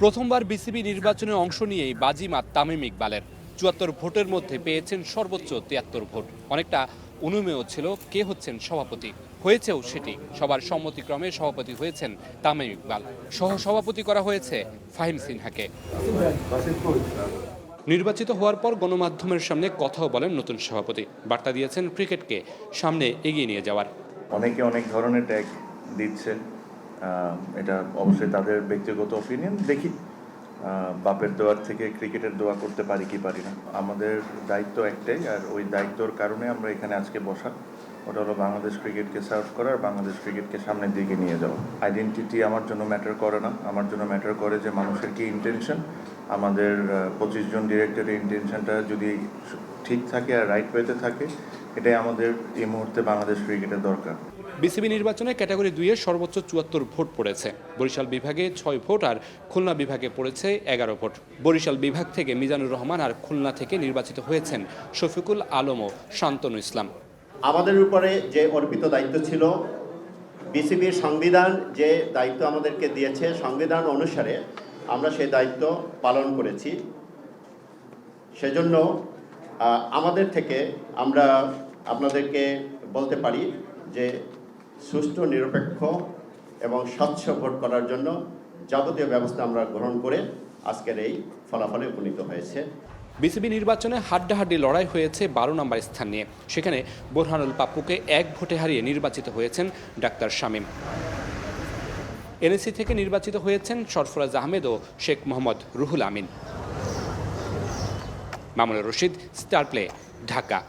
প্রথমবার বিসিবি নির্বাচনে অংশ নিয়েই বাজিমাত তামিম ইকবালের ৭৪ ভোটের মধ্যে পেয়েছেন সর্বোচ্চ ৭৩ ভোট। অনেকটা অনুমেয় ছিল কে হচ্ছেন সভাপতি, হয়েছেও সেটি। সবার সম্মতিক্রমে সভাপতি হয়েছেন তামিম ইকবাল, সহ সভাপতি করা হয়েছে ফাহিম সিনহাকে। নির্বাচিত হওয়ার পর গণমাধ্যমের সামনে কথাও বলেন নতুন সভাপতি, বার্তা দিয়েছেন ক্রিকেটকে সামনে এগিয়ে নিয়ে যাওয়ার। অনেকে অনেক ধরনের ট্যাগ দিচ্ছে, এটা অবশ্যই তাদের ব্যক্তিগত অপিনিয়ন। দেখি বাপের দোয়ার থেকে ক্রিকেটের দোয়া করতে পারি কি পারি না। আমাদের দায়িত্ব একটাই, আর ওই দায়িত্বর কারণে আমরা এখানে আজকে বসা। ওটা হলো বাংলাদেশ ক্রিকেটকে সার্ভ করা আর বাংলাদেশ ক্রিকেটকে সামনের দিকে নিয়ে যাওয়া। আইডেন্টিটি আমার জন্য ম্যাটার করে না, আমার জন্য ম্যাটার করে যে মানুষের কি ইন্টেনশন। আমাদের ২৫ জন ডিরেক্টরের ইন্টেনশনটা যদি ঠিক থাকে আর রাইট ওয়েতে থাকে, এটাই আমাদের এই মুহূর্তে বাংলাদেশ ক্রিকেটের দরকার। বিসিবি নির্বাচনে ক্যাটাগরি 2-এ সর্বোচ্চ ৭৪ ভোট পড়েছে। বরিশাল বিভাগে ৬ ভোট আর খুলনা বিভাগে পড়েছে ১১ ভোট। বরিশাল বিভাগ থেকে মিজানুর রহমান আর খুলনা থেকে নির্বাচিত হয়েছেন শফিকুল আলম ও শান্তনু ইসলাম। আমাদের উপরে যে অর্পিত দায়িত্ব ছিল, বিসিবির সংবিধান যে দায়িত্ব আমাদেরকে দিয়েছে, সংবিধান অনুসারে আমরা সেই দায়িত্ব পালন করেছি। সেজন্য আমাদের থেকে আমরা আপনাদেরকে বলতে পারি যে সুষ্ঠু, নিরপেক্ষ এবং স্বচ্ছ ভোট করার জন্য যাবতীয় ব্যবস্থা আমরা গ্রহণ করে আজকের এই ফলাফলে উপনীত হয়েছে। বিসিবি নির্বাচনে হাড্ডাহাড্ডি লড়াই হয়েছে ১২ নম্বর স্থান নিয়ে। সেখানে বোরহানুল পাপ্পুকে ১ ভোটে হারিয়ে নির্বাচিত হয়েছেন ডাক্তার শামীম। এনএসি থেকে নির্বাচিত হয়েছেন সরফরাজ আহমেদ ও শেখ মোহাম্মদ রুহুল আমিন। Mamunur Rashid, star play, Dhaka.